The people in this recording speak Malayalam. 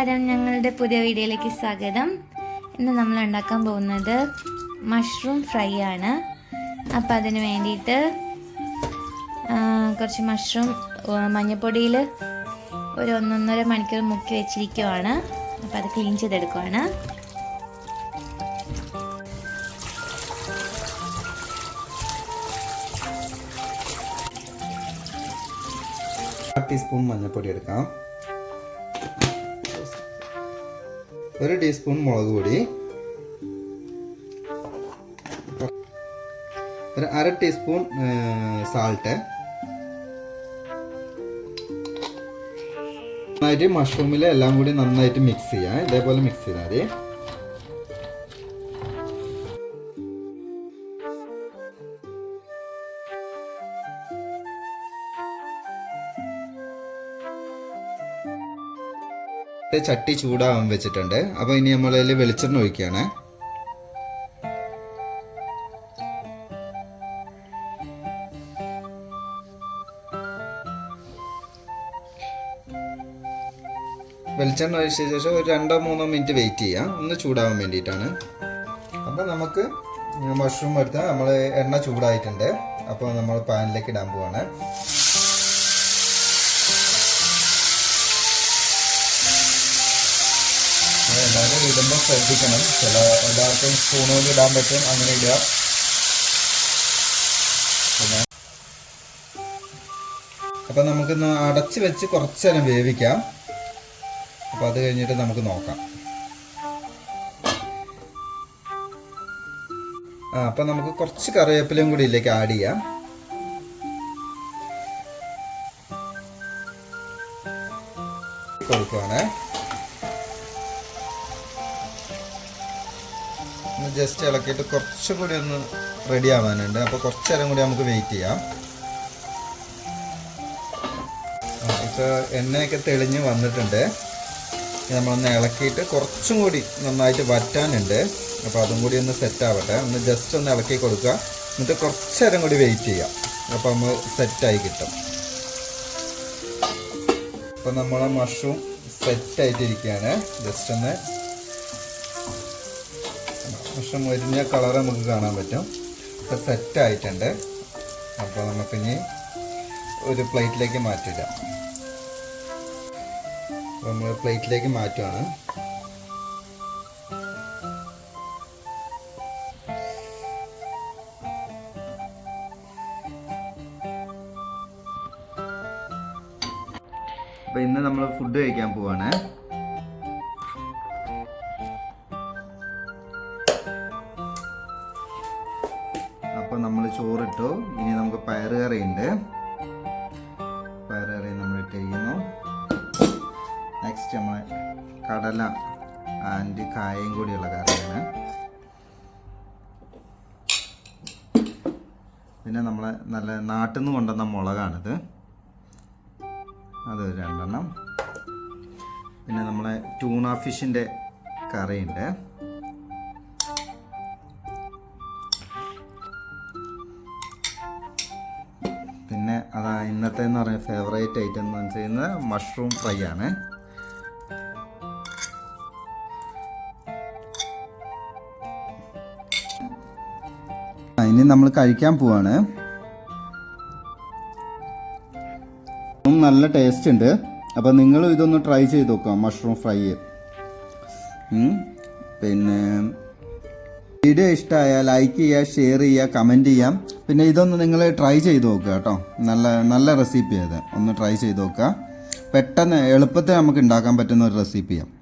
നമസ്കാരം, ഞങ്ങളുടെ പുതിയ വീഡിയോയിലേക്ക് സ്വാഗതം. ഇന്ന് നമ്മൾ ഉണ്ടാക്കാൻ പോകുന്നത് മഷ്റൂം ഫ്രൈ ആണ്. അപ്പോൾ അതിന് വേണ്ടിയിട്ട് കുറച്ച് മഷ്റൂം മഞ്ഞൾപ്പൊടിയിൽ ഒരു 1.5 മണിക്കൂർ മുക്കി വെച്ചിരിക്കുവാണ്. അപ്പോൾ അത് ക്ലീൻ ചെയ്തെടുക്കുവാണ്. ടീസ്പൂൺ മഞ്ഞൾപ്പൊടി എടുക്കാം, 1 ടീസ്പൂൺ മുളക് പൊടി, 1/2 ടീസ്പൂൺ സാൾട്ട്. നന്നായിട്ട് മഷ്റൂമിൽ എല്ലാം കൂടി നന്നായിട്ട് മിക്സ് ചെയ്യാം. ഇതേപോലെ മിക്സ് ചെയ്താൽ മതി. ചട്ടി ചൂടാവാൻ വെച്ചിട്ടുണ്ട്. അപ്പോൾ ഇനി നമ്മളതിൽ വെളിച്ചെണ്ണ ഒഴിക്കുകയാണ്. വെളിച്ചെണ്ണ ഒഴിച്ച ശേഷം ഒരു 2-3 മിനിറ്റ് വെയിറ്റ് ചെയ്യാം, ഒന്ന് ചൂടാവാൻ വേണ്ടിയിട്ടാണ്. അപ്പോൾ നമുക്ക് മഷ്റൂം എടുത്ത് നമ്മൾ എണ്ണ ചൂടായിട്ടുണ്ട്. അപ്പോൾ നമ്മൾ പാനിലേക്ക് ഇടാൻ പോവാണ്. എല്ലാവരും ഇടുമ്പോൾ ശ്രദ്ധിക്കണം. എല്ലാവർക്കും സ്പൂണുകൊണ്ട് ഇടാൻ പറ്റും, അങ്ങനെ ഇടുക. പിന്നെ അപ്പം നമുക്കിന്ന് അടച്ച് വെച്ച് കുറച്ച് നേരം വേവിക്കാം. അപ്പം അത് കഴിഞ്ഞിട്ട് നമുക്ക് നോക്കാം. അപ്പം നമുക്ക് കുറച്ച് കറിവേപ്പിലയും കൂടി ഇതിലേക്ക് ആഡ് ചെയ്യാം. കൊടുക്കുവാണ്. ജസ്റ്റ് ഇളക്കിയിട്ട് കുറച്ചുകൂടി ഒന്ന് റെഡി ആവാനുണ്ട്. അപ്പോൾ കുറച്ച് നേരം കൂടി നമുക്ക് വെയിറ്റ് ചെയ്യാം. ഇപ്പോൾ എണ്ണയൊക്കെ തെളിഞ്ഞ് വന്നിട്ടുണ്ട്. നമ്മളൊന്ന് ഇളക്കിയിട്ട് കുറച്ചും കൂടി നന്നായിട്ട് വറ്റാനുണ്ട്. അപ്പോൾ അതും കൂടി ഒന്ന് സെറ്റ് ആവട്ടെ. ഒന്ന് ജസ്റ്റ് ഒന്ന് ഇളക്കി കൊടുക്കുക. എന്നിട്ട് കുറച്ച് നേരം കൂടി വെയിറ്റ് ചെയ്യാം. അപ്പോൾ നമ്മൾ സെറ്റായി കിട്ടും. അപ്പോൾ നമ്മളെ മഷ്റൂം സെറ്റായിട്ടിരിക്കുകയാണ്. ജസ്റ്റ് ഒന്ന് മഷ്റൂം ഒരിഞ്ഞ കളർ നമുക്ക് കാണാൻ പറ്റും. ഇപ്പോൾ സെറ്റായിട്ടുണ്ട്. അപ്പോൾ നമുക്കിനി ഒരു പ്ലേറ്റിലേക്ക് മാറ്റിടാം. അപ്പോൾ നമ്മൾ പ്ലേറ്റിലേക്ക് മാറ്റുകയാണ്. അപ്പോൾ ഇന്ന് നമ്മൾ ഫുഡ് കഴിക്കാൻ പോവാണ്. അപ്പോൾ നമ്മൾ ചോറിട്ടു. ഇനി നമുക്ക് പയറുകറി ഉണ്ട്. പയറുകറി നമ്മൾ ഇട്ടിരിക്കുന്നു. നെക്സ്റ്റ് നമ്മൾ കടല ആൻഡ് കായയും കൂടിയുള്ള കറിയാണ്. പിന്നെ നമ്മൾ നല്ല നാട്ടിൽ നിന്ന് കൊണ്ടുവന്ന മുളകാണിത്, അത് 2 എണ്ണം. പിന്നെ നമ്മളെ ട്യൂണ ഫിഷിൻ്റെ കറിയുണ്ട്. പിന്നെ അതാ ഇന്നത്തെ എന്ന് പറയുന്ന ഫേവറേറ്റ് ഐറ്റം എന്ന് വെച്ചുകഴിഞ്ഞാൽ മഷ്റൂം ഫ്രൈ ആണ്. ഇനി നമ്മൾ കഴിക്കാൻ പോവാണ്. നല്ല ടേസ്റ്റ് ഉണ്ട്. അപ്പോൾ നിങ്ങൾ ഇതൊന്ന് ട്രൈ ചെയ്ത് നോക്കാം, മഷ്റൂം ഫ്രൈ. പിന്നെ വീഡിയോ ഇഷ്ടമായാൽ ലൈക്ക് ചെയ്യുക, ഷെയർ ചെയ്യുക, കമൻറ്റ് ചെയ്യാം. പിന്നെ ഇതൊന്ന് നിങ്ങൾ ട്രൈ ചെയ്ത് നോക്കുക കേട്ടോ. നല്ല റെസിപ്പി അത്. ഒന്ന് ട്രൈ ചെയ്ത് നോക്കുക. പെട്ടെന്ന് എളുപ്പത്തിൽ നമുക്ക് ഉണ്ടാക്കാൻ പറ്റുന്ന ഒരു റെസിപ്പിയാണ്.